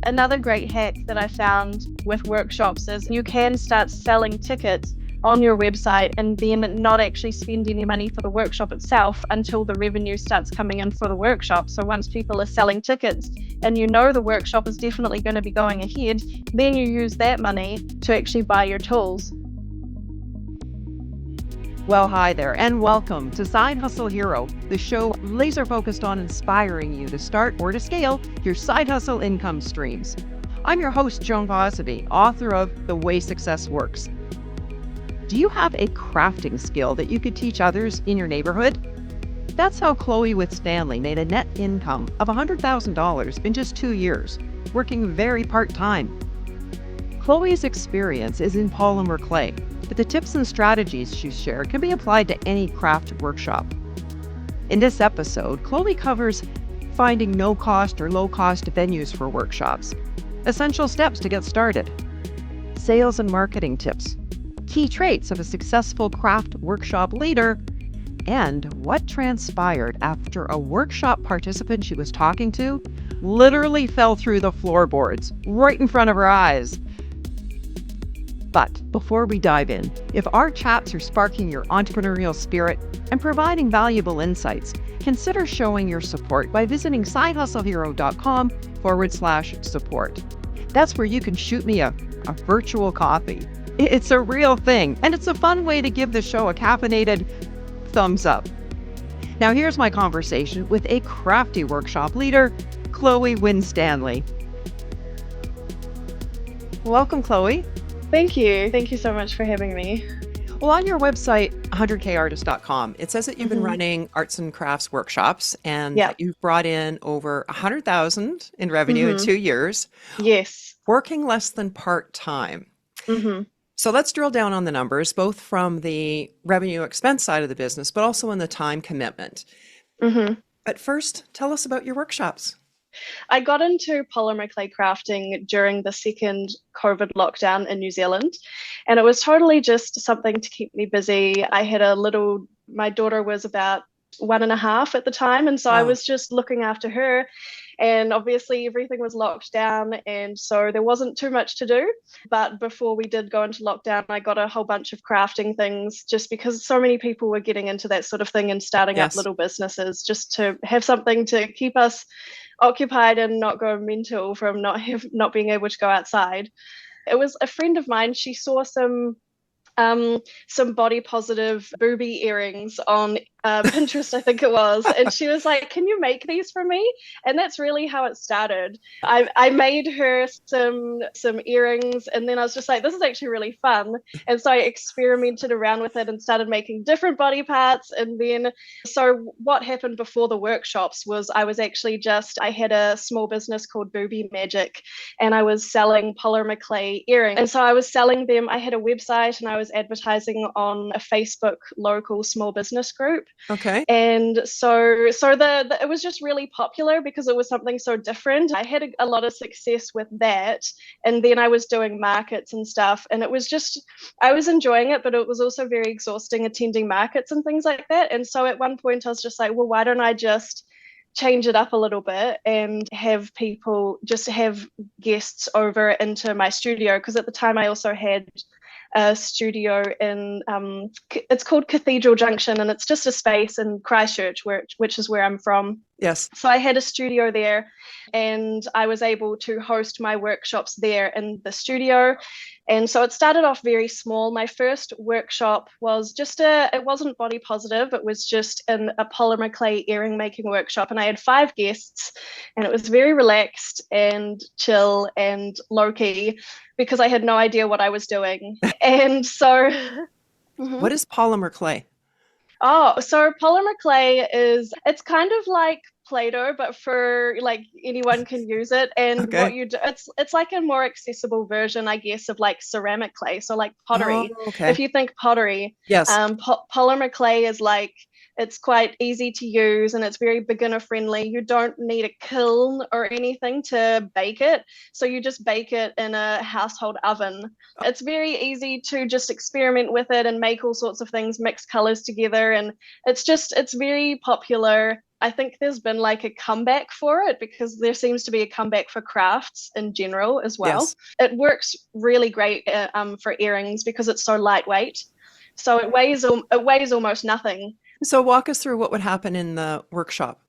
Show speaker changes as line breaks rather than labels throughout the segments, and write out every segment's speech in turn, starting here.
Another great hack that I found with workshops is you can start selling tickets on your website and then not actually spend any money for the workshop itself until the revenue starts coming in for the workshop. So once people are selling tickets and you know the workshop is definitely going to be going ahead, then you use that money to actually buy your tools.
Well, hi there, and welcome to Side Hustle Hero, the show laser focused on inspiring you to start or to scale your side hustle income streams. I'm your host, Joan, Posivy, author of The Way Success Works. Do you have a crafting skill that you could teach others in your neighborhood? That's how Chloe Winstanley made a net income of $100,000 in just 2 years, working very part-time. Chloe's experience is in polymer clay, but the tips and strategies she shared can be applied to any craft workshop. In this episode, Chloe covers finding no-cost or low-cost venues for workshops, essential steps to get started, sales and marketing tips, key traits of a successful craft workshop leader, and what transpired after a workshop participant she was talking to literally fell through the floorboards right in front of her eyes. But before we dive in, if our chats are sparking your entrepreneurial spirit and providing valuable insights, consider showing your support by visiting sidehustlehero.com/support. That's where you can shoot me a virtual coffee. It's a real thing, and it's a fun way to give the show a caffeinated thumbs up. Now here's my conversation with a crafty workshop leader, Chloe Winstanley. Welcome, Chloe.
Thank you. Thank you so much for having me.
Well, on your website, 100kartist.com, it says that you've been running arts and crafts workshops and that you've brought in over 100,000 in revenue in 2 years.
Yes.
Working less than part-time. So let's drill down on the numbers, both from the revenue expense side of the business, but also in the time commitment. But first, tell us about your workshops.
I got into polymer clay crafting during the second COVID lockdown in New Zealand, and it was totally just something to keep me busy. I had my daughter was about 1.5 at the time, and so I was just looking after her, and obviously everything was locked down, and so there wasn't too much to do. But before we did go into lockdown, I got a whole bunch of crafting things just because so many people were getting into that sort of thing and starting up little businesses just to have something to keep us occupied and not go mental from not being able to go outside. It was a friend of mine. She saw some body positive booby earrings on Pinterest, I think it was, and she was like, "Can you make these for me?" And that's really how it started. I made her some earrings, and then I was just like, "This is actually really fun," and so I experimented around with it and started making different body parts. And then, so what happened before the workshops was I had a small business called Booby Magic, and I was selling polymer clay earrings, and so I was selling them. I had a website and I was advertising on a Facebook local small business group.
Okay.
And so it was just really popular because it was something so different. I had a lot of success with that. And then I was doing markets and stuff. And I was enjoying it, but it was also very exhausting attending markets and things like that. And so at one point I was just like, well, why don't I just change it up a little bit and have guests over into my studio? Because at the time I also had a studio in it's called Cathedral Junction, and it's just a space in Christchurch, which is where I'm from.
Yes.
So I had a studio there, and I was able to host my workshops there in the studio. And so it started off very small. My first workshop was it wasn't body positive, it was just a polymer clay earring making workshop. And I had 5 guests, and it was very relaxed and chill and low-key because I had no idea what I was doing. And so...
What is polymer clay?
Oh, so polymer clay it's kind of like Play-Doh, but for like anyone can use it. And what you do, it's like a more accessible version, I guess, of like ceramic clay. So like pottery.
Oh, okay.
If you think pottery,
yes,
polymer clay is like It's quite easy to use and it's very beginner friendly. You don't need a kiln or anything to bake it. So you just bake it in a household oven. It's very easy to just experiment with it and make all sorts of things, mix colors together. And it's very popular. I think there's been like a comeback for it because there seems to be a comeback for crafts in general as well.
Yes.
It works really great for earrings because it's so lightweight. So it weighs almost nothing.
So walk us through what would happen in the workshop.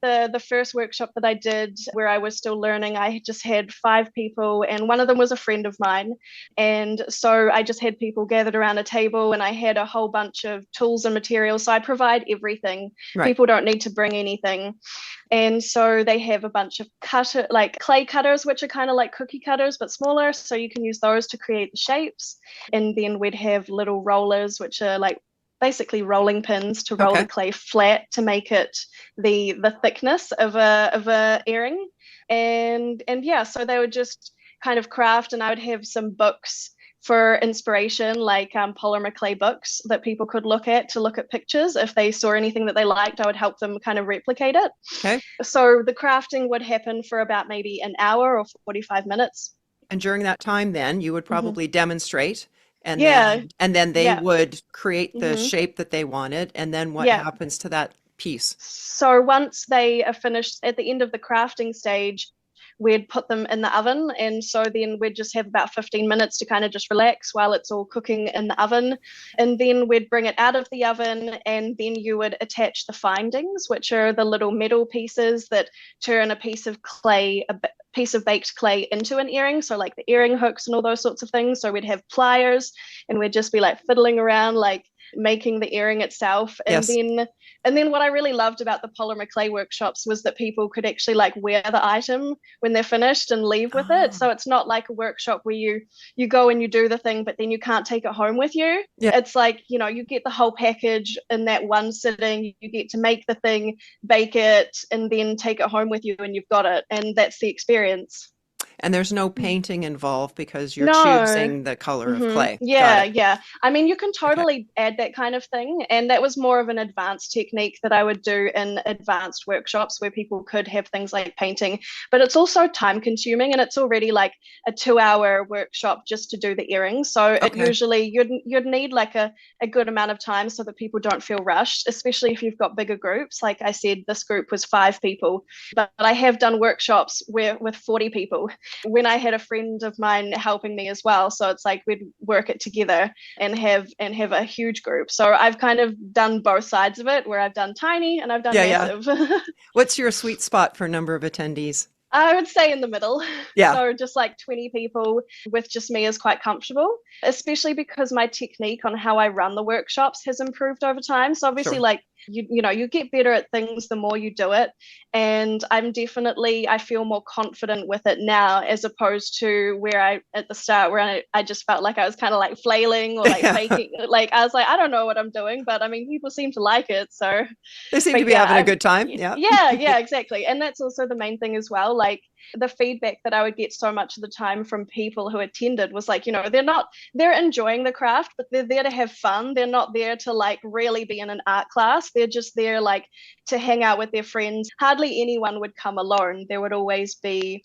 The first workshop that I did where I was still learning, I just had 5 people and one of them was a friend of mine. And so I just had people gathered around a table and I had a whole bunch of tools and materials. So I provide everything.
Right.
People don't need to bring anything. And so they have a bunch of like clay cutters, which are kind of like cookie cutters, but smaller. So you can use those to create the shapes. And then we'd have little rollers, which are like basically rolling pins to roll the clay flat to make it the thickness of a earring. And yeah, so they would just kind of craft, and I would have some books for inspiration, like polymer clay books that people could look at pictures. If they saw anything that they liked, I would help them kind of replicate it.
Okay.
So the crafting would happen for about maybe an hour or 45 minutes.
And during that time, then you would probably demonstrate. And then they would create the shape that they wanted. And then what happens to that piece?
So once they are finished at the end of the crafting stage, we'd put them in the oven. And so then we'd just have about 15 minutes to kind of just relax while it's all cooking in the oven. And then we'd bring it out of the oven and then you would attach the findings, which are the little metal pieces that turn a piece of baked clay into an earring. So like the earring hooks and all those sorts of things. So we'd have pliers and we'd just be like fiddling around, like making the earring itself. And then what I really loved about the polymer clay workshops was that people could actually like wear the item when they're finished and leave with it. So it's not like a workshop where you go and you do the thing, but then you can't take it home with you. It's like, you get the whole package in that one sitting. You get to make the thing, bake it, and then take it home with you and you've got it. And that's the experience.
And there's no painting involved because you're choosing the color of clay.
Yeah. I mean, you can totally add that kind of thing. And that was more of an advanced technique that I would do in advanced workshops where people could have things like painting. But it's also time consuming and it's already like a 2-hour workshop just to do the earrings. So it usually you'd need like a good amount of time so that people don't feel rushed, especially if you've got bigger groups. Like I said, this group was 5 people, but I have done workshops with 40 people. When I had a friend of mine helping me as well. So it's like we'd work it together and have a huge group. So I've kind of done both sides of it where I've done tiny and I've done massive.
What's your sweet spot for number of attendees?
I would say in the middle.
Yeah.
So just like 20 people with just me is quite comfortable, especially because my technique on how I run the workshops has improved over time. So obviously like you get better at things the more you do it. And I feel more confident with it now as opposed to where at the start where I just felt like I was kind of like flailing or like faking. Like I was like, I don't know what I'm doing, but I mean, people seem to like it. So
they seem to be having a good time.
Yeah, exactly. And that's also the main thing as well. Like the feedback that I would get so much of the time from people who attended was like, they're enjoying the craft, but they're there to have fun. They're not there to like really be in an art class. They're just there like to hang out with their friends. Hardly anyone would come alone. There would always be,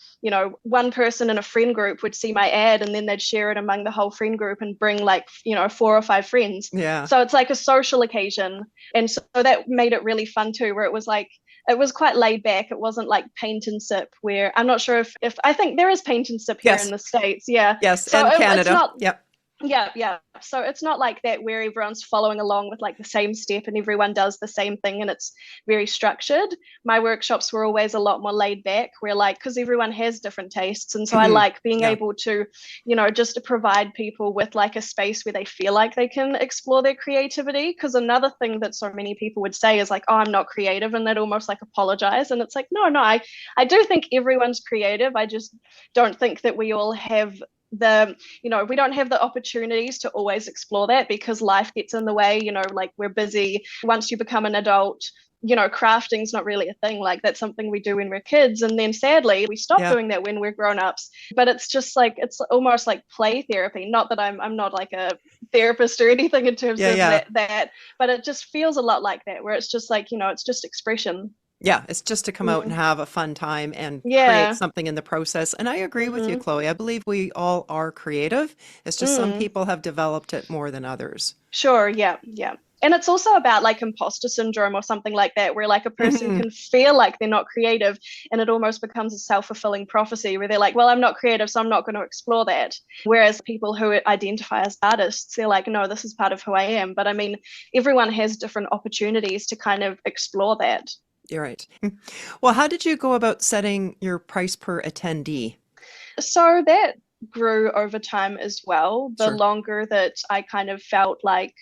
one person in a friend group would see my ad and then they'd share it among the whole friend group and bring like, 4 or 5 friends.
Yeah.
So it's like a social occasion. And so that made it really fun too, where it was like, it was quite laid back. It wasn't like paint and sip where I'm not sure if I think there is paint and sip here in the States. Yeah.
Yes.
So
and Canada.
Yeah. So it's not like that where everyone's following along with like the same step and everyone does the same thing and it's very structured. My workshops were always a lot more laid back where like, because everyone has different tastes. And so I like being able to, just to provide people with like a space where they feel like they can explore their creativity. Because another thing that so many people would say is like, oh, I'm not creative. And they'd almost like apologize. And it's like, no, I do think everyone's creative. I just don't think that we all have we don't have the opportunities to always explore that because life gets in the way, like we're busy. Once you become an adult, crafting's not really a thing. Like that's something we do when we're kids. And then sadly, we stop
Yeah.
doing that when we're grown-ups. But it's just like, it's almost like play therapy. Not that I'm not like a therapist or anything in terms
Yeah.
of
Yeah.
that, but it just feels a lot like that, where it's just like, it's just expression.
Yeah, it's just to come out and
Mm.
have a fun time and create
Yeah.
something in the process. And I agree with you,
Hmm.
Chloe. I believe we all are creative. It's just some
Mm.
people have developed it more than others.
Sure, yeah, yeah. And it's also about like imposter syndrome or something like that, where like a person
Hmm.
can feel like they're not creative and it almost becomes a self-fulfilling prophecy where they're like, well, I'm not creative, so I'm not going to explore that. Whereas people who identify as artists, they're like, no, this is part of who I am. But I mean, everyone has different opportunities to kind of explore that.
You're right. Well, how did you go about setting your price per attendee?
So that grew over time as well. The
Sure.
longer that I kind of felt like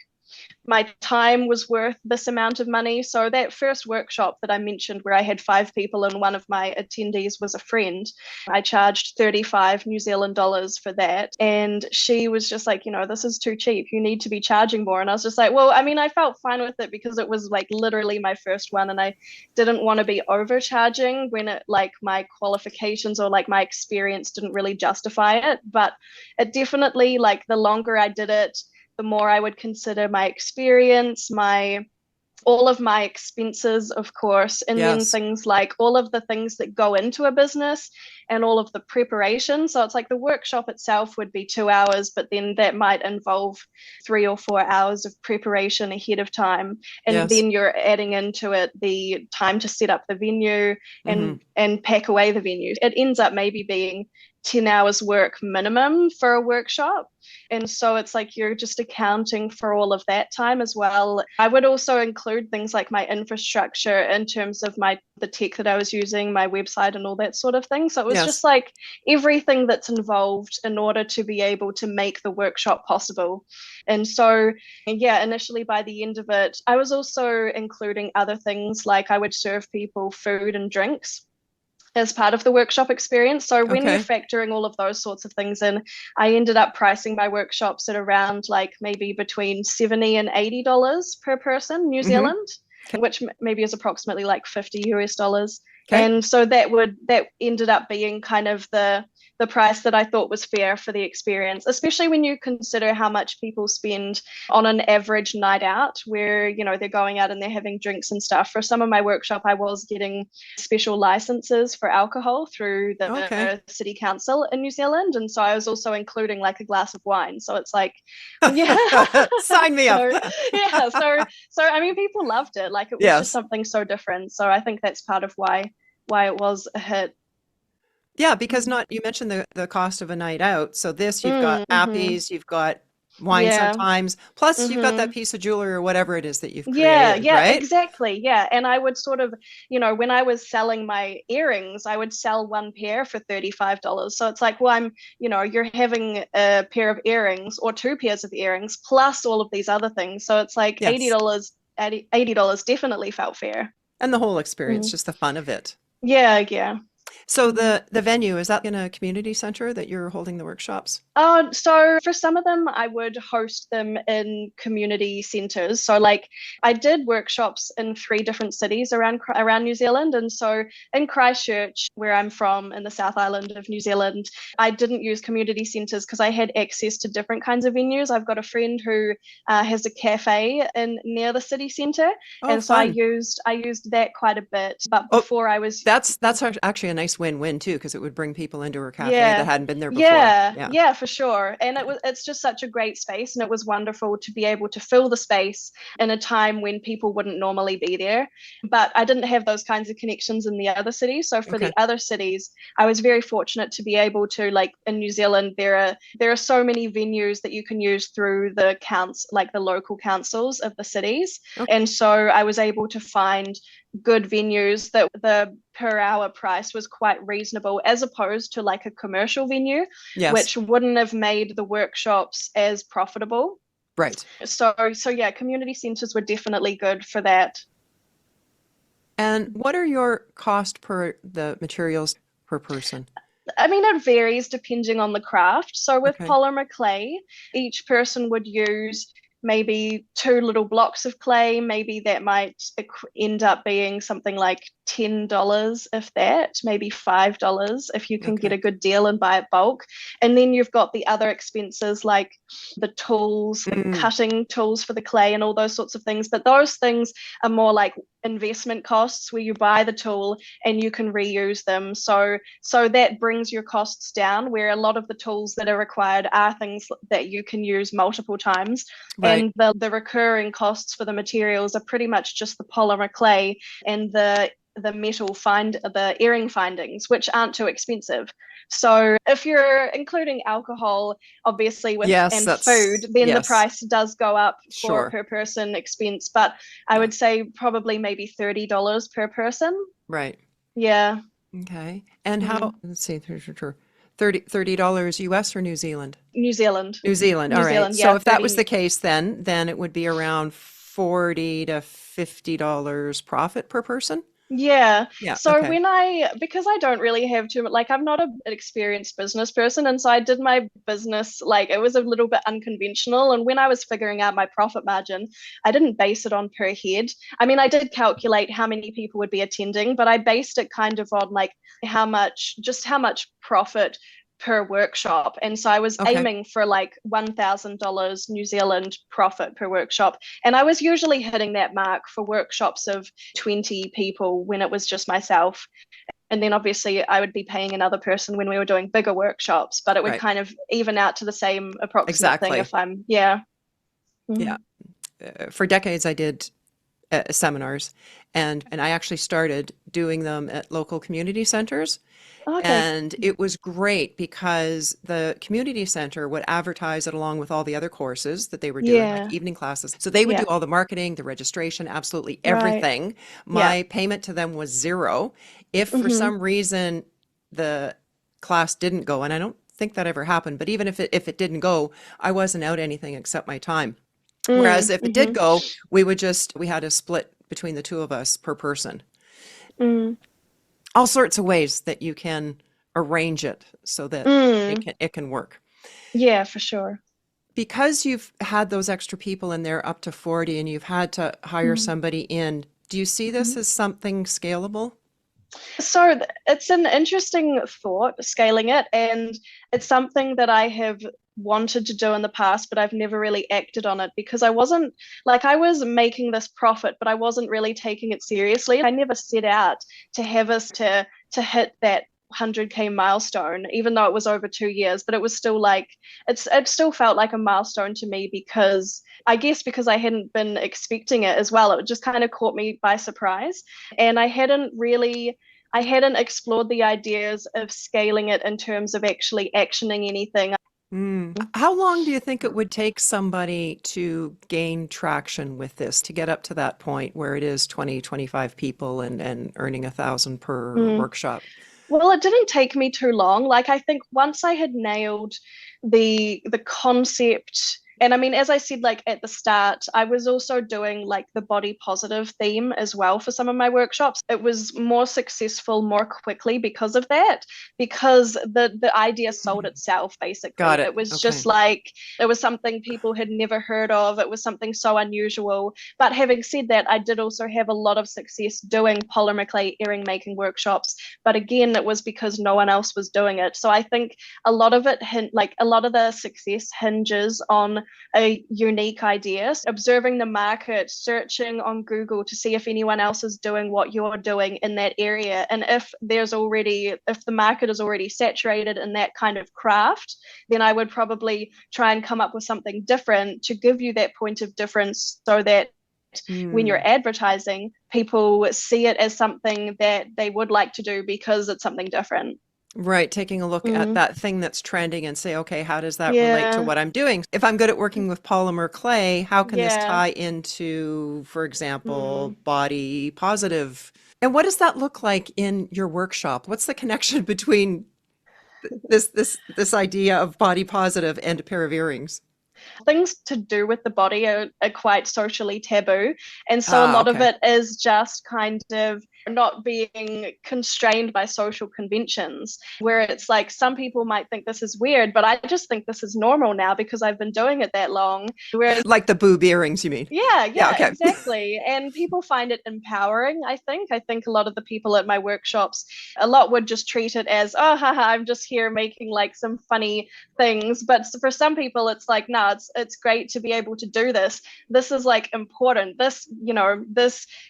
my time was worth this amount of money. So that first workshop that I mentioned where I had 5 people and one of my attendees was a friend, I charged 35 New Zealand dollars for that. And she was just like, this is too cheap. You need to be charging more. And I was just like, well, I mean, I felt fine with it because it was like literally my first one and I didn't want to be overcharging when it like my qualifications or like my experience didn't really justify it. But it definitely like the longer I did it, the more I would consider my experience, my all of my expenses, of course, and then
Yes.
things like all of the things that go into a business and all of the preparation. So it's like the workshop itself would be 2 hours, but then that might involve 3 or 4 hours of preparation ahead of time. And
Yes.
then you're adding into it the time to set up the venue
Hmm.
and pack away the venue. It ends up maybe being 10 hours work minimum for a workshop. And so it's like you're just accounting for all of that time as well. I would also include things like my infrastructure in terms of the tech that I was using, my website and all that sort of thing. So it was just
Yes.
like everything that's involved in order to be able to make the workshop possible. And so, yeah, initially by the end of it, I was also including other things like I would serve people food and drinks as part of the workshop experience. So when you're
Okay.
factoring all of those sorts of things in, I ended up pricing my workshops at around like maybe between 70 and $80 per person, New
Hmm.
Zealand, which maybe is approximately like 50 US dollars.
Okay.
And so that ended up being kind of the price that I thought was fair for the experience, especially when you consider how much people spend on an average night out where, they're going out and they're having drinks and stuff. For some of my workshop, I was getting special licenses for alcohol through
Okay.
the city council in New Zealand. And so I was also including like a glass of wine. So it's like, yeah.
Sign me up.
So yeah, so I mean people loved it. Like it was just
Yes.
something so different. So I think that's part of why it was a hit.
Yeah, because not you mentioned the cost of a night out. So this you've got
Mm-hmm.
appies, you've got wine
Yeah.
sometimes, plus you've got that
Mm-hmm.
piece of jewelry or whatever it is that you've
Yeah,
created,
yeah,
right?
exactly. Yeah. And I would sort of, when I was selling my earrings, I would sell one pair for $35. So it's like, well, you're having a pair of earrings or 2 pairs of earrings plus all of these other things. So it's like
Yes.
$80 definitely felt fair.
And the whole experience,
Mm.
just the fun of it.
Yeah, yeah.
So
Mm-hmm.
the venue, is that in a community center that you're holding the workshops?
So for some of them, I would host them in community centres. So like I did workshops in 3 different cities around New Zealand, and so in Christchurch, where I'm from in the South Island of New Zealand, I didn't use community centres because I had access to different kinds of venues. I've got a friend who has a cafe in near the city centre,
Oh,
and so
fun.
I used that quite a bit. But
Oh,
before I was
that's actually a nice win-win too, because it would bring people into her cafe that
Yeah.
hadn't been there before.
Yeah,
Yeah.
yeah, for sure. And it's just such a great space and it was wonderful to be able to fill the space in a time when people wouldn't normally be there. But I didn't have those kinds of connections in the other cities. So for
Okay.
the other cities, I was very fortunate to be able to like in New Zealand there are so many venues that you can use through the like the local councils of the cities.
Okay.
And so I was able to find good venues that the per hour price was quite reasonable as opposed to like a commercial venue
Yes.
which wouldn't have made the workshops as profitable.
Right.
So yeah, community centers were definitely good for that.
And what are your cost per the materials per person?
I mean, it varies depending on the craft. So with
Okay.
polymer clay, each person would use maybe two little blocks of clay. Maybe that might end up being something like $10, if that, maybe $5 if you can get a good deal and buy it bulk. And then you've got the other expenses like the tools, the cutting tools for the clay and all those sorts of things. But those things are more like investment costs where you buy the tool and you can reuse them. So that brings your costs down, where a lot of the tools that are required are things that you can use multiple times.
Right.
And the recurring costs for the materials are pretty much just the polymer clay and the the earring findings, which aren't too expensive. So if you're including alcohol, obviously and food, then the price does go up for per person expense. But I would say probably maybe $30 per person.
Right.
Yeah.
Okay. And how, let's see, $30 US or New Zealand?
New Zealand.
New Zealand. All right.
Yeah,
so if that was the case, then it would be around $40 to $50 profit per person.
Yeah. So
okay.
because I don't really have too much, like I'm not an experienced business person. And so I did my business, like it was a little bit unconventional. And when I was figuring out my profit margin, I didn't base it on per head. I mean, I did calculate how many people would be attending, but I based it kind of on like how much profit per workshop. And so I was aiming for like $1,000 New Zealand profit per workshop. And I was usually hitting that mark for workshops of 20 people when it was just myself. And then obviously I would be paying another person when we were doing bigger workshops, but it would kind of even out to the same approximate thing if I'm,
Yeah. For decades I did seminars and I actually started doing them at local community centers. And it was great because the community center would advertise it along with all the other courses that they were doing, like evening classes. So they would do all the marketing, the registration, absolutely everything. My payment to them was zero. If for some reason the class didn't go, and I don't think that ever happened, but even if it didn't go, I wasn't out anything except my time. Whereas if it did go, we had a split between the two of us per person. All sorts of ways that you can arrange it so that it can work.
Yeah, for sure.
Because you've had those extra people in there up to 40 and you've had to hire somebody in, do you see this as something scalable?
So it's an interesting thought, scaling it, and it's something that I have wanted to do in the past, but I've never really acted on it because I wasn't like I was making this profit, but I wasn't really taking it seriously. I never set out to have us to hit that 100K milestone, even though it was over 2 years, but it was still like it still felt like a milestone to me because I guess because I hadn't been expecting it as well. It just kind of caught me by surprise, and I hadn't explored the ideas of scaling it in terms of actually actioning anything.
How long do you think it would take somebody to gain traction with this, to get up to that point where it is 20, 25 people and earning $1,000 per workshop?
Well, it didn't take me too long. Like I think once I had nailed the concept, and I mean, as I said, like at the start, I was also doing like the body positive theme as well for some of my workshops. It was more successful more quickly because of that, because the idea sold itself basically.
Got it.
It was just like, it was something people had never heard of. It was something so unusual. But having said that, I did also have a lot of success doing polymer clay earring making workshops. But again, it was because no one else was doing it. So I think a lot of the success hinges on a unique idea, observing the market, searching on Google to see if anyone else is doing what you're doing in that area. And if the market is already saturated in that kind of craft, then I would probably try and come up with something different to give you that point of difference so that when you're advertising, people see it as something that they would like to do because it's something different.
Right, taking a look at that thing that's trending and say, okay, how does that relate to what I'm doing? If I'm good at working with polymer clay, how can this tie into, for example, body positive? And what does that look like in your workshop? What's the connection between this idea of body positive and a pair of earrings?
Things to do with the body are quite socially taboo. And so a lot of it is just kind of not being constrained by social conventions, where it's like some people might think this is weird, but I just think this is normal now because I've been doing it that long. Whereas
Like the boob earrings, you mean?
yeah,
Yeah,
yeah,
okay.
exactly. And people find it empowering, I think. I think a lot of the people at my workshops, a lot would just treat it as, oh, haha, I'm just here making like some funny things. But for some people, it's like, no, it's great to be able to do this. This is like important. This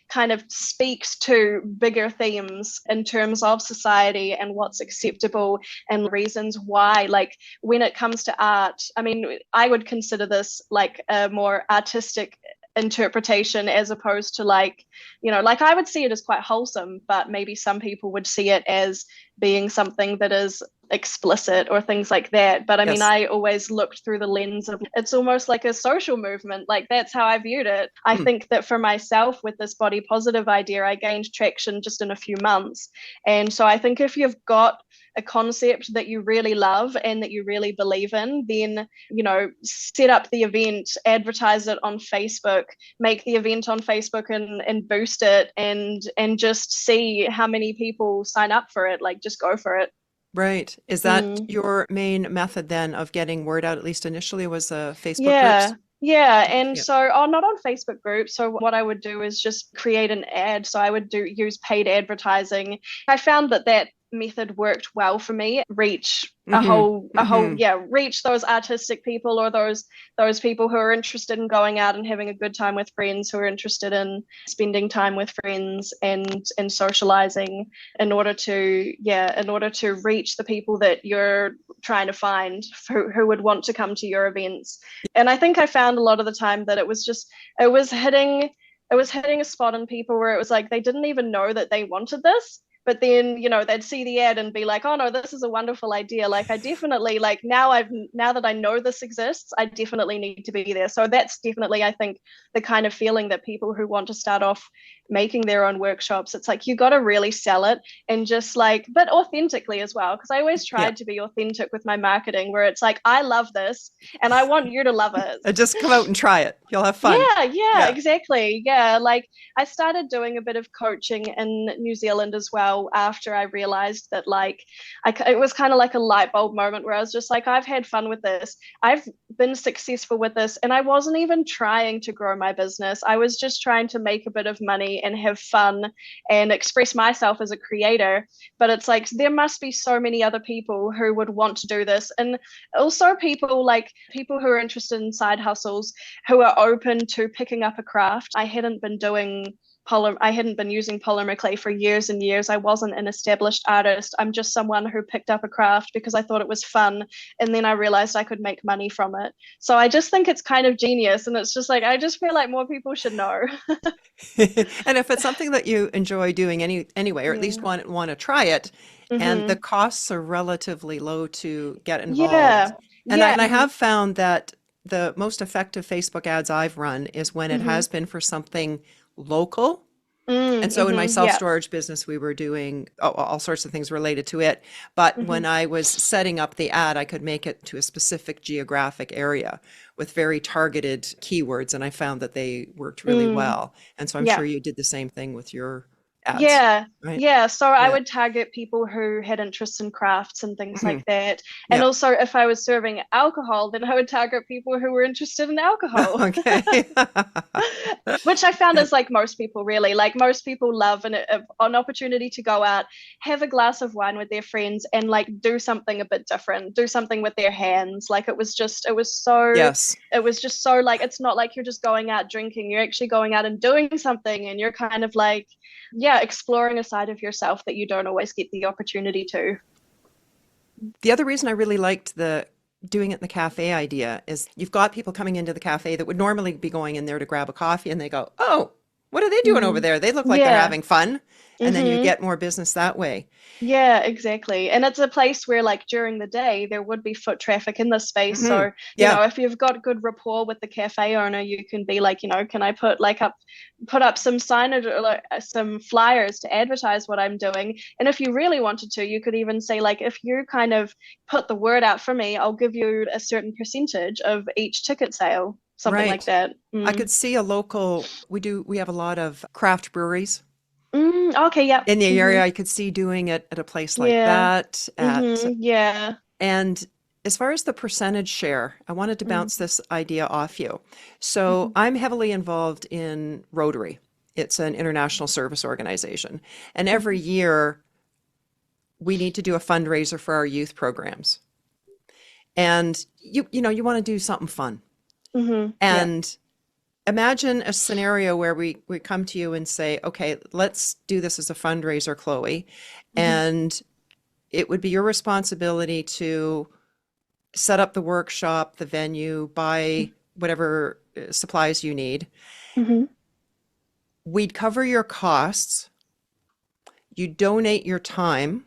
kind of speaks to bigger themes in terms of society and what's acceptable and reasons why. Like when it comes to art, I mean, I would consider this like a more artistic interpretation as opposed to like I would see it as quite wholesome, but maybe some people would see it as being something that is explicit or things like that. But I mean,
Yes.
I always looked through the lens of it's almost like a social movement. Like that's how I viewed it. I think that for myself with this body positive idea, I gained traction just in a few months. And so I think if you've got a concept that you really love and that you really believe in, then set up the event, advertise it on Facebook, make the event on Facebook and boost it and just see how many people sign up for it. Like just go for it.
Right. Is that your main method then of getting word out, at least initially, was Facebook
Yeah.
groups?
Yeah. And
Yeah.
so, not on Facebook groups. So what I would do is just create an ad. So I would use paid advertising. I found that method worked well for me. Reach reach those artistic people or those people who are interested in going out and having a good time with friends, who are interested in spending time with friends and socializing in order to reach the people that you're trying to find who would want to come to your events. And I think I found a lot of the time that it was hitting a spot in people where it was like they didn't even know that they wanted this, but then they'd see the ad and be like, oh no, this is a wonderful idea. Like I definitely, like now that I know this exists, I definitely need to be there. So that's definitely, I think, the kind of feeling that people who want to start off making their own workshops, it's like you got to really sell it, and just like, but authentically as well, because I always
Yeah.
tried to be authentic with my marketing, where it's like, I love this and I want you to love it.
Just come out and try it. You'll have fun.
Yeah,
Yeah.
exactly. Yeah, like I started doing a bit of coaching in New Zealand as well after I realized that it was kind of like a light bulb moment where I was just like, I've had fun with this. I've been successful with this, and I wasn't even trying to grow my business. I was just trying to make a bit of money and have fun and express myself as a creator. But it's like there must be so many other people who would want to do this, and also people who are interested in side hustles, who are open to picking up a craft. I hadn't been using polymer clay for years and years. I wasn't an established artist. I'm just someone who picked up a craft because I thought it was fun. And then I realized I could make money from it. So I just think it's kind of genius. And it's just like, I just feel like more people should know.
And if it's something that you enjoy doing anyway, or at least
Yeah.
want to try it, and the
Mm-hmm.
costs are relatively low to get involved.
Yeah.
And
Yeah.
I have found that the most effective Facebook ads I've run is when it
Mm-hmm.
has been for something local. And so in my
Mm-hmm. Yeah.
self-storage business, we were doing all sorts of things related to it. But
Mm-hmm.
when I was setting up the ad, I could make it to a specific geographic area with very targeted keywords, and I found that they worked really
Mm.
well. And so I'm
Yeah.
sure you did the same thing with your ads,
Yeah,
right?
yeah. So I
Yeah.
would target people who had interests in crafts and things
Mhm.
like that. And
Yeah.
also, if I was serving alcohol, then I would target people who were interested in alcohol.
Okay.
Which I found
Yeah.
is like most people really, like most people love an opportunity to go out, have a glass of wine with their friends, and like do something a bit different, do something with their hands. Like
Yes.
it was just so like, it's not like you're just going out drinking, you're actually going out and doing something, and you're kind of like, yeah, exploring a side of yourself that you don't always get the opportunity to.
The other reason I really liked the doing it in the cafe idea is you've got people coming into the cafe that would normally be going in there to grab a coffee, and they go, "Oh, what are they doing over
Mm.
there? They look like they're
Yeah.
having fun." And then you
Mm-hmm.
get more business that way.
Yeah, exactly. And it's a place where, like, during the day, there would be foot traffic in the space.
Hmm.
So,
Yeah.
if you've got good rapport with the cafe owner, you can be like, can I put up some signage or like some flyers to advertise what I'm doing? And if you really wanted to, you could even say, like, if you kind of put the word out for me, I'll give you a certain percentage of each ticket sale, something like
Right.
that.
I
Mm.
could see a local, we have a lot of craft breweries.
Okay, yeah.
in the area. I could see doing it at a place like
Yeah.
that.
Yeah.
And as far as the percentage share, I wanted to
Mm,
bounce this idea off you. So
mhm,
I'm heavily involved in Rotary. It's an international service organization. And every
mhm,
year we need to do a fundraiser for our youth programs. And you want to do something fun.
yeah.
And imagine a scenario where we come to you and say, okay, let's do this as a fundraiser, Chloe.
Mhm,
And it would be your responsibility to set up the workshop, the venue, buy whatever supplies you need.
mhm,
We'd cover your costs. You donate your time.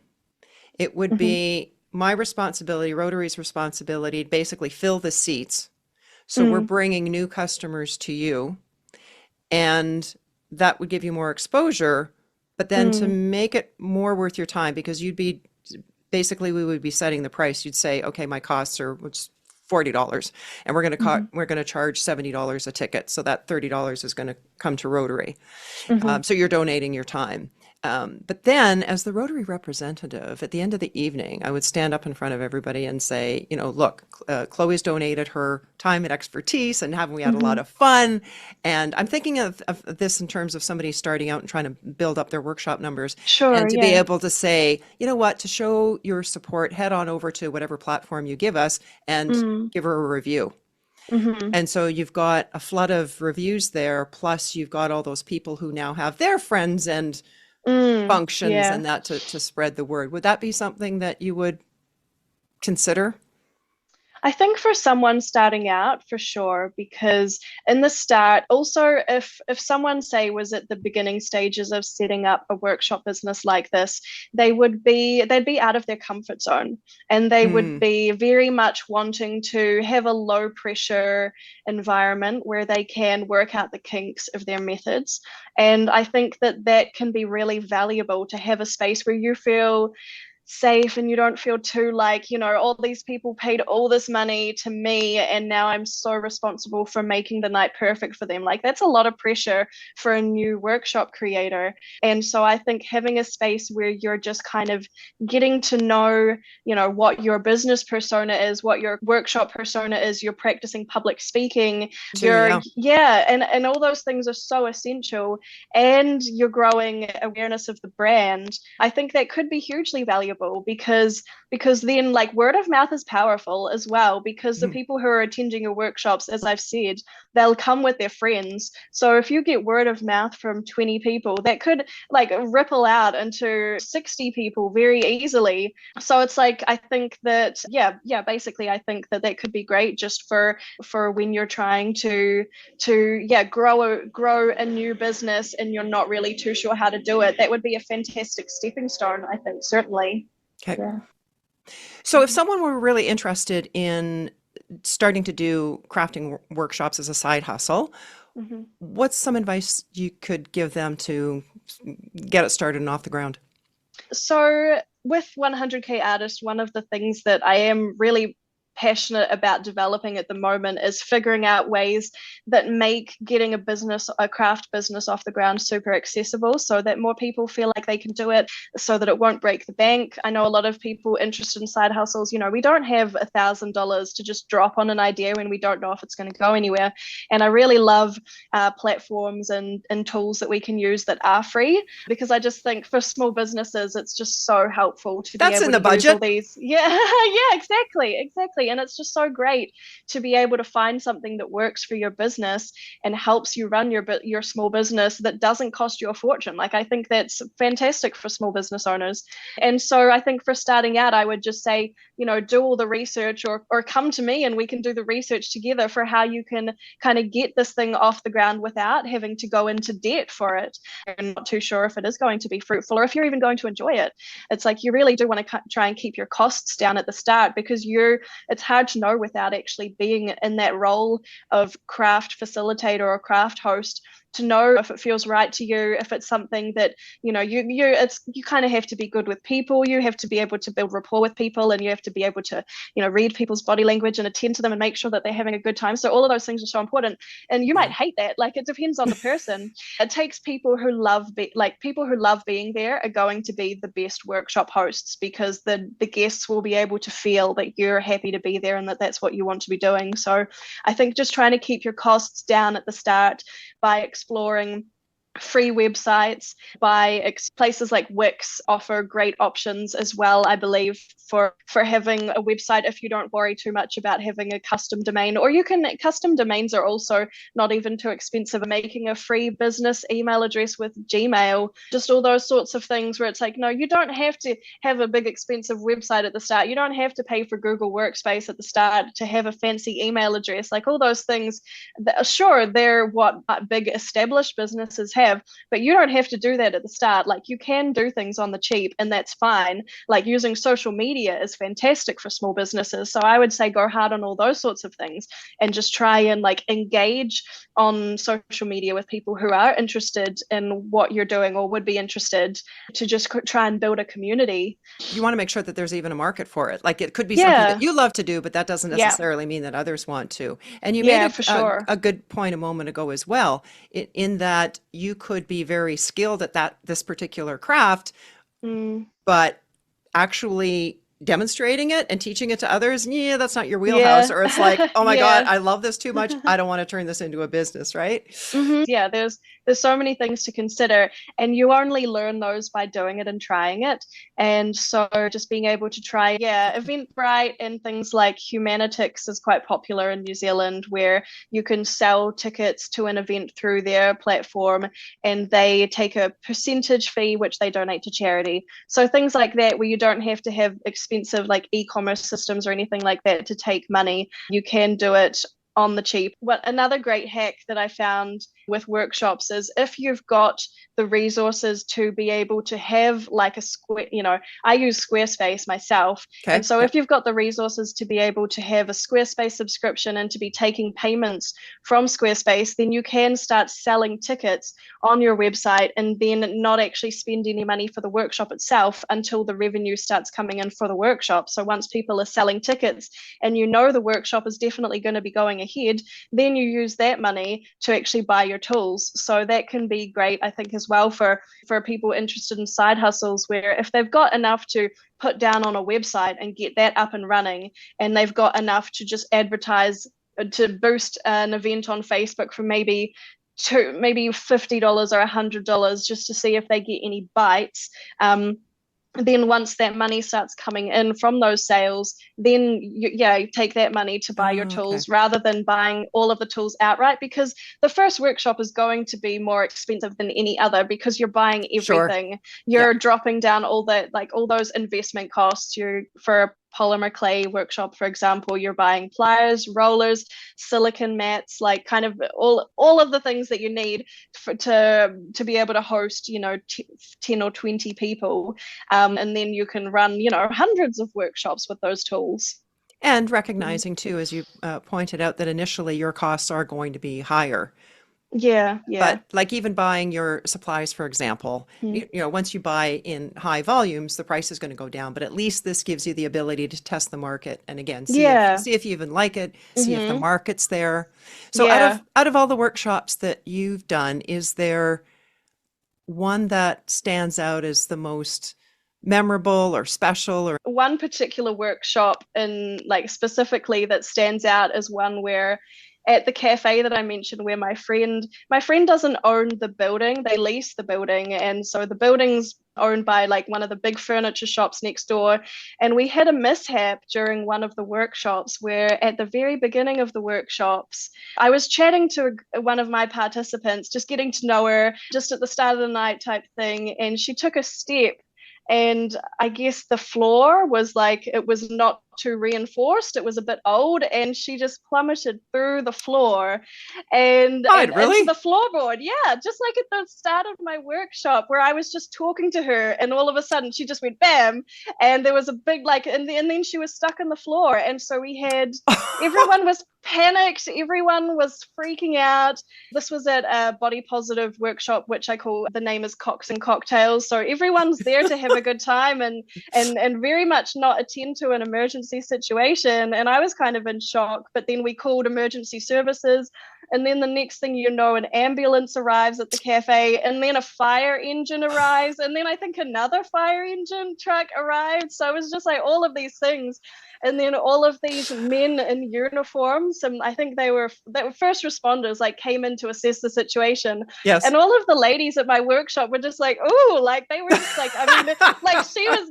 It would
mhm,
be my responsibility, Rotary's responsibility, to basically fill the seats. So we're
mm,
bringing new customers to you, and that would give you more exposure. But then to
mm,
make it more worth your time, because you'd be basically we would be setting the price. You'd say, okay, my costs are $40, and
mhm,
we're going to charge $70 a ticket. So that $30 is going to come to Rotary.
mhm.
So you're donating your time. But then, as the Rotary representative, at the end of the evening, I would stand up in front of everybody and say, look, Chloe's donated her time and expertise, and haven't we had a lot
Mhm.
of fun? And I'm thinking of this in terms of somebody starting out and trying to build up their workshop numbers,
Sure,
and to be
yeah.
able to say, you know what, to show your support, head on over to whatever platform you give us and
Mm,
give her a review.
mhm,
And so you've got a flood of reviews there, plus you've got all those people who now have their friends and functions
yeah.
and that to spread the word. Would that be something that you would consider?
I think for someone starting out, for sure, because in the start, also if someone say was at the beginning stages of setting up a workshop business like this, they'd be out of their comfort zone, and they would
Mm,
be very much wanting to have a low pressure environment where they can work out the kinks of their methods. And I think that that can be really valuable to have a space where you feel safe and you don't feel too like, all these people paid all this money to me and now I'm so responsible for making the night perfect for them. Like that's a lot of pressure for a new workshop creator. And so I think having a space where you're just kind of getting to know, what your business persona is, what your workshop persona is, you're practicing public speaking,
too, yeah.
yeah, and all those things are so essential, and you're growing awareness of the brand. I think that could be hugely valuable because then like word of mouth is powerful as well, because the
Mhm.
people who are attending your workshops, as I've said, they'll come with their friends. So if you get word of mouth from 20 people, that could like ripple out into 60 people very easily. So it's like I think that basically I think that that could be great just for when you're trying to grow a new business and you're not really too sure how to do it. That would be a fantastic stepping stone, I think, certainly.
Okay.
Yeah.
So if someone were really interested in starting to do crafting workshops as a side hustle,
Mm-hmm.
what's some advice you could give them to get it started and off the ground?
So with 100K Artist, one of the things that I am really passionate about developing at the moment is figuring out ways that make getting a craft business off the ground super accessible so that more people feel like they can do it, so that it won't break the bank. I know a lot of people interested in side hustles, we don't have $1,000 to just drop on an idea when we don't know if it's going to go anywhere. And I really love platforms and tools that we can use that are free, because I just think for small businesses, it's just so helpful to be
That's in
able
the
to use all
budget.
these. Yeah, yeah, exactly. And it's just so great to be able to find something that works for your business and helps you run your small business that doesn't cost you a fortune. Like I think that's fantastic for small business owners. And so I think for starting out, I would just say, do all the research or come to me and we can do the research together for how you can kind of get this thing off the ground without having to go into debt for it. I'm not too sure if it is going to be fruitful or if you're even going to enjoy it. It's like you really do want to try and keep your costs down at the start, because it's hard to know without actually being in that role of craft facilitator or craft host to know if it feels right to you, if it's something that, you know, you kind of have to be good with people. You have to be able to build rapport with people, and you have to be able to, you know, read people's body language and attend to them and make sure that they're having a good time. So all of those things are so important. And you might hate that. Like, it depends on the person. It takes people who love people who love being there are going to be the best workshop hosts, because the guests will be able to feel that you're happy to be there and that that's what you want to be doing. So I think just trying to keep your costs down at the start by exploring free websites, by places like Wix offer great options as well, I believe, for having a website if you don't worry too much about having a custom domain. Or custom domains are also not even too expensive. Making a free business email address with Gmail, just all those sorts of things where it's like, no, you don't have to have a big expensive website at the start. You don't have to pay for Google Workspace at the start to have a fancy email address. Like, all those things, sure, they're what big established businesses have, but you don't have to do that at the start. Like, you can do things on the cheap, and that's fine. Like, using social media is fantastic for small businesses. So I would say go hard on all those sorts of things, and just try and like engage on social media with people who are interested in what you're doing or would be interested, to just try and build a community.
You want to make sure that there's even a market for it. Like, it could be something that you love to do, but that doesn't necessarily mean that others want to. And you made a good point a moment ago as well, in that you could be very skilled at this particular craft, but actually demonstrating it and teaching it to others, that's not your wheelhouse. Or it's like, oh my God, I love this too much, I don't want to turn this into a business, right?
Yeah, there's so many things to consider, and you only learn those by doing it and trying it. And so just being able to try, Eventbrite and things like Humanitix is quite popular in New Zealand, where you can sell tickets to an event through their platform, and they take a percentage fee which they donate to charity. So things like that, where you don't have to have expensive like e-commerce systems or anything like that to take money. You can do it on the cheap. Another great hack that I found with workshops is, if you've got the resources to be able to have like a square, I use Squarespace myself. Okay. And so if you've got the resources to be able to have a Squarespace subscription and to be taking payments from Squarespace, then you can start selling tickets on your website, and then not actually spend any money for the workshop itself until the revenue starts coming in for the workshop. So once people are selling tickets and the workshop is definitely going to be going ahead, then you use that money to actually buy your tools. So that can be great, I think, as well for people interested in side hustles, where if they've got enough to put down on a website and get that up and running, and they've got enough to just advertise, to boost an event on Facebook for maybe $50 or $100, just to see if they get any bites. Then once that money starts coming in from those sales, then you take that money to buy your tools, rather than buying all of the tools outright, because the first workshop is going to be more expensive than any other, because you're buying everything. You're dropping down all those investment costs. For a polymer clay workshop, for example, you're buying pliers, rollers, silicone mats, like kind of all of the things that you need to be able to host 10 or 20 people, and then you can run hundreds of workshops with those tools.
And recognizing too, as you pointed out, that initially your costs are going to be higher.
Yeah.
But like, even buying your supplies, for example, once you buy in high volumes, the price is going to go down. But at least this gives you the ability to test the market, and again, see if you even like it, see if the market's there. So out of all the workshops that you've done, is there one that stands out as the most memorable or special? Or
one particular workshop specifically that stands out as one where, at the cafe that I mentioned, where my friend doesn't own the building, they lease the building, and so the building's owned by one of the big furniture shops next door. And we had a mishap during one of the workshops, where at the very beginning of the workshops, I was chatting to one of my participants, just getting to know her, just at the start of the night type thing, and she took a step, and I guess the floor was it was not too reinforced. It was a bit old, and she just plummeted through the floor and
Really?
into the floorboard. Yeah, just like at the start of my workshop where I was just talking to her, and all of a sudden she just went bam, and there was a big and then she was stuck on the floor. And so we had everyone was panicked, everyone was freaking out. This was at a body positive workshop, which I call, the name is Cocks and Cocktails. So everyone's there to have a good time and very much not attend to an emergency situation. And I was kind of in shock, but then we called emergency services. And then the next thing you know, an ambulance arrives at the cafe, and then a fire engine arrives, and then I think another fire engine truck arrived. So it was just like all of these things. And then all of these men in uniforms, and I think they were first responders, like came in to assess the situation.
Yes.
And all of the ladies at my workshop were just like, oh, like they were just like, I mean, like she was,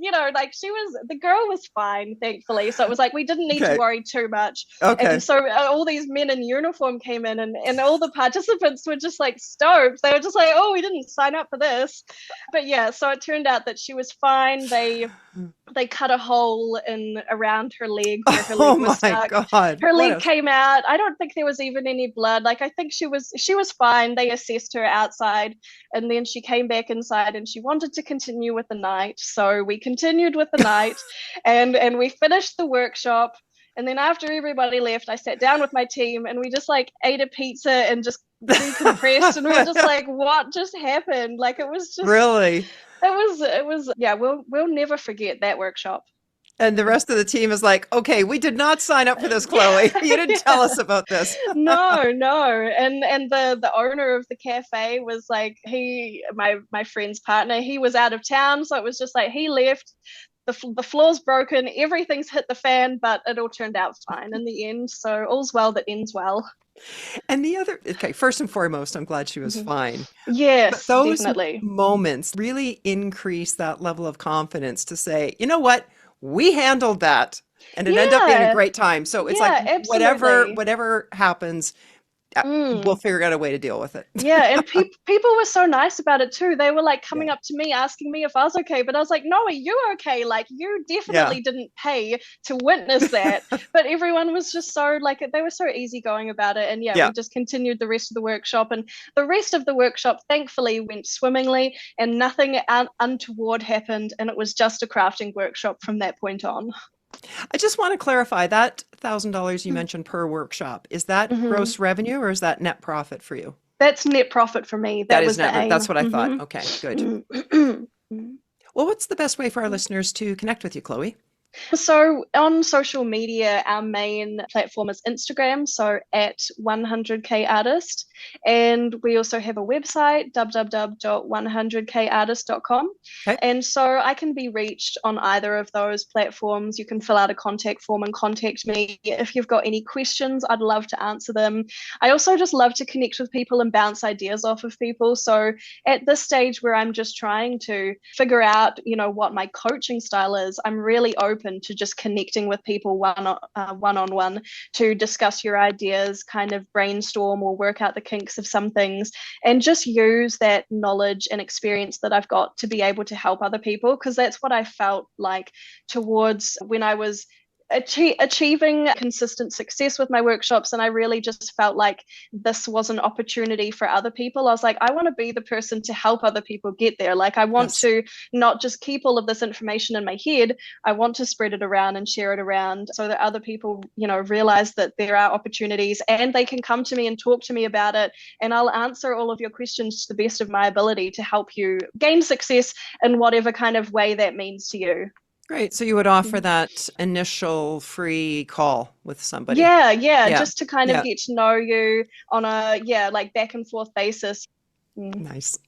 the girl was fine, thankfully. So it was like, we didn't need to worry too much.
Okay.
And so all these men in uniform came in, and all the participants were just like stoked. They were just like, oh, we didn't sign up for this. But yeah, so it turned out that she was fine. They cut a hole around her leg where her leg was stuck.
God.
Her leg came out. I don't think there was even any blood. Like, I think she was fine. They assessed her outside, and then she came back inside, and she wanted to continue with the night. So we continued with the night, and we finished the workshop. And then after everybody left, I sat down with my team, and we just like ate a pizza and just decompressed. And we were just like, what just happened? Like, it was just
really.
It was yeah, we'll never forget that workshop.
And the rest of the team is like, okay, we did not sign up for this, Chloe. You didn't tell us about this.
No. And the owner of the cafe was like, my friend's partner, he was out of town. So it was just like, he left, the floor's broken, everything's hit the fan, but it all turned out fine in the end. So all's well that ends well.
And first and foremost, I'm glad she was fine.
Yes,
but those
definitely.
moments really increase that level of confidence to say, you know what, we handled that, and it ended up being a great time. So it's like,
absolutely.
whatever happens, we'll figure out a way to deal with it.
Yeah, and people were so nice about it too. They were like coming up to me asking me if I was okay, but I was like, no, you're okay. Like, you definitely didn't pay to witness that. But everyone was just so like, they were so easygoing about it. And we just continued the rest of the workshop, and the rest of the workshop thankfully went swimmingly, and nothing untoward happened, and it was just a crafting workshop from that point on.
I just want to clarify that $1,000 you mentioned per workshop. Is that gross revenue, or is that net profit for you?
That's net profit for me. That was
net.
the aim.
That's what I thought. Okay, good. Well, what's the best way for our listeners to connect with you, Chloe?
So on social media, our main platform is Instagram, so at 100kartist. And we also have a website, www.100kartist.com.
Okay.
And so I can be reached on either of those platforms. You can fill out a contact form and contact me. If you've got any questions, I'd love to answer them. I also just love to connect with people and bounce ideas off of people. So at this stage where I'm just trying to figure out, what my coaching style is, I'm really open to just connecting with people one-on-one to discuss your ideas, kind of brainstorm or work out the kinks of some things, and just use that knowledge and experience that I've got to be able to help other people, because that's what I felt like towards when I was achieving consistent success with my workshops. And I really just felt like this was an opportunity for other people. I was like, I want to be the person to help other people get there. Like, I want to not just keep all of this information in my head. I want to spread it around and share it around so that other people, realize that there are opportunities, and they can come to me and talk to me about it. And I'll answer all of your questions to the best of my ability to help you gain success in whatever kind of way that means to you.
Great. So you would offer that initial free call with somebody.
Yeah. Just to kind of get to know you on a, like back and forth basis.
Nice.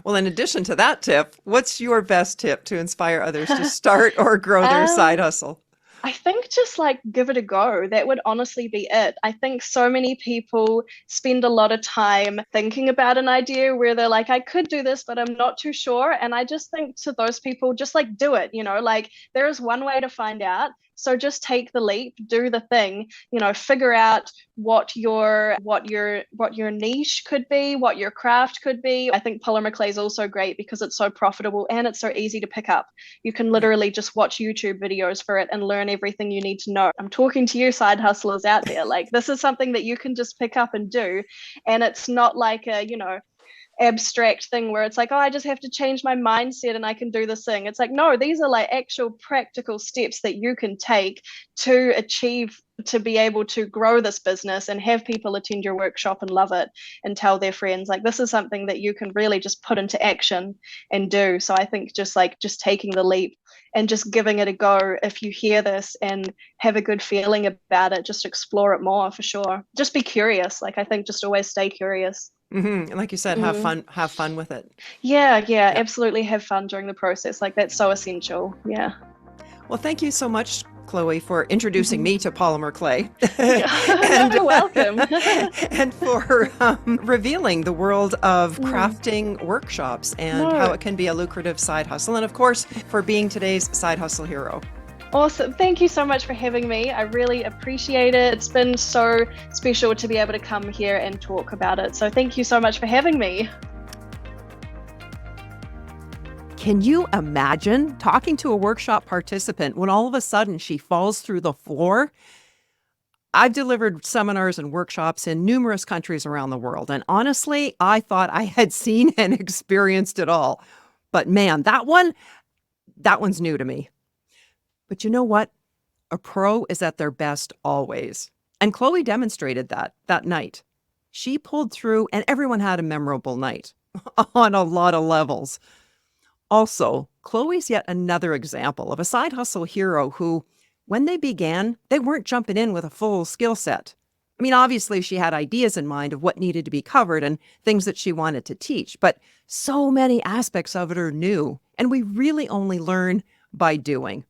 Well, in addition to that tip, what's your best tip to inspire others to start or grow their side hustle?
I think just like give it a go. That would honestly be it. I think so many people spend a lot of time thinking about an idea where they're like, I could do this, but I'm not too sure. And I just think to those people, just like do it, like there is one way to find out. So just take the leap, do the thing, figure out what your niche could be, what your craft could be. I think polymer clay is also great because it's so profitable and it's so easy to pick up. You can literally just watch YouTube videos for it and learn everything you need to know. I'm talking to you side hustlers out there. Like, this is something that you can just pick up and do. And it's not like a, abstract thing where it's like, oh, I just have to change my mindset and I can do this thing. It's like, no, these are like actual practical steps that you can take to achieve, to be able to grow this business and have people attend your workshop and love it and tell their friends. Like, this is something that you can really just put into action and do. So I think just taking the leap and just giving it a go. If you hear this and have a good feeling about it, just explore it more, for sure. Just be curious. Like, I think just always stay curious.
And like you said, have fun with it.
Yeah, absolutely. Have fun during the process. Like, that's so essential. Yeah.
Well, thank you so much, Chloe, for introducing me to polymer clay.
You're welcome.
And for revealing the world of crafting workshops and how it can be a lucrative side hustle. And of course, for being today's side hustle hero.
Awesome. Thank you so much for having me. I really appreciate it. It's been so special to be able to come here and talk about it. So thank you so much for having me.
Can you imagine talking to a workshop participant when all of a sudden she falls through the floor? I've delivered seminars and workshops in numerous countries around the world. And honestly, I thought I had seen and experienced it all. But man, that one's new to me. But you know what? A pro is at their best always. And Chloe demonstrated that night. She pulled through and everyone had a memorable night on a lot of levels. Also, Chloe's yet another example of a side hustle hero who, when they began, they weren't jumping in with a full skill set. I mean, obviously she had ideas in mind of what needed to be covered and things that she wanted to teach, but so many aspects of it are new, and we really only learn by doing.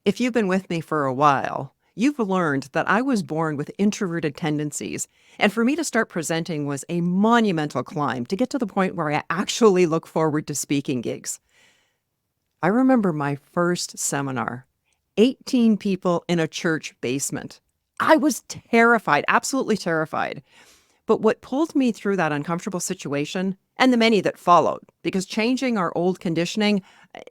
If you've been with me for a while, you've learned that I was born with introverted tendencies, and for me to start presenting was a monumental climb to get to the point where I actually look forward to speaking gigs. I remember my first seminar, 18 people in a church basement. I was terrified, absolutely terrified. But what pulled me through that uncomfortable situation, and the many that followed, because changing our old conditioning,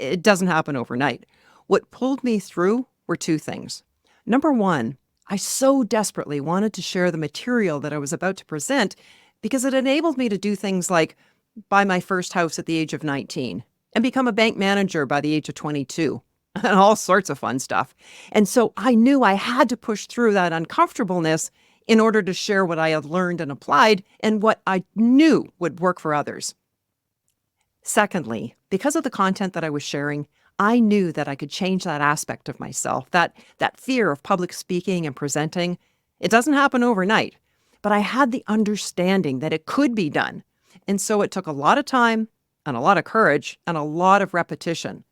it doesn't happen overnight. What pulled me through were two things. Number one, I so desperately wanted to share the material that I was about to present because it enabled me to do things like buy my first house at the age of 19 and become a bank manager by the age of 22 and all sorts of fun stuff. And so I knew I had to push through that uncomfortableness in order to share what I had learned and applied and what I knew would work for others. Secondly, because of the content that I was sharing, I knew that I could change that aspect of myself, that fear of public speaking and presenting. It doesn't happen overnight, but I had the understanding that it could be done. And so it took a lot of time and a lot of courage and a lot of repetition.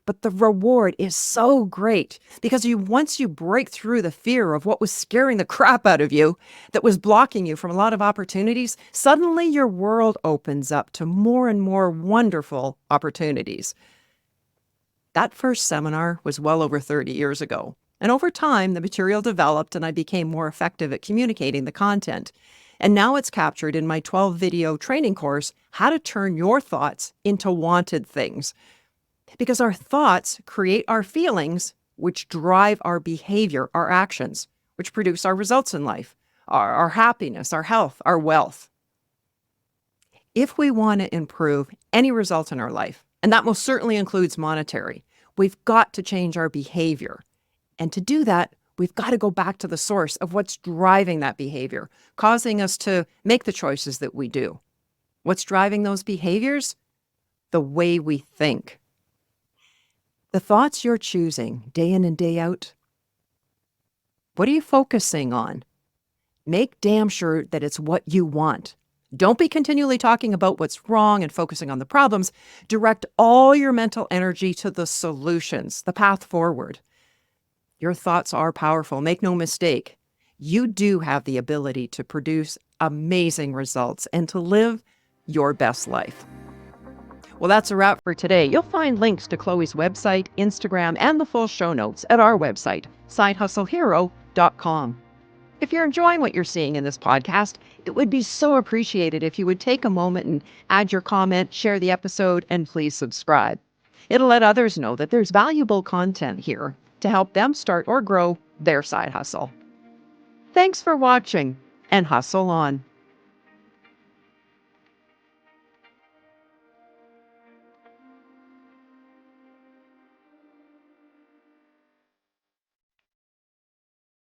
But the reward is so great because once you break through the fear of what was scaring the crap out of you, that was blocking you from a lot of opportunities, suddenly your world opens up to more and more wonderful opportunities. That first seminar was well over 30 years ago. And over time, the material developed and I became more effective at communicating the content. And now it's captured in my 12-video training course, How to Turn Your Thoughts into Wanted Things. Because our thoughts create our feelings, which drive our behavior, our actions, which produce our results in life, our happiness, our health, our wealth. If we want to improve any result in our life, and that most certainly includes monetary, we've got to change our behavior. And to do that, we've got to go back to the source of what's driving that behavior, causing us to make the choices that we do. What's driving those behaviors? The way we think. The thoughts you're choosing day in and day out, what are you focusing on? Make damn sure that it's what you want. Don't be continually talking about what's wrong and focusing on the problems. Direct all your mental energy to the solutions, the path forward. Your thoughts are powerful. Make no mistake. You do have the ability to produce amazing results and to live your best life. Well, that's a wrap for today. You'll find links to Chloe's website, Instagram, and the full show notes at our website, sidehustlehero.com. If you're enjoying what you're seeing in this podcast, it would be so appreciated if you would take a moment and add your comment, share the episode, and please subscribe. It'll let others know that there's valuable content here. to help them start or grow their side hustle. Thanks for watching, and hustle on.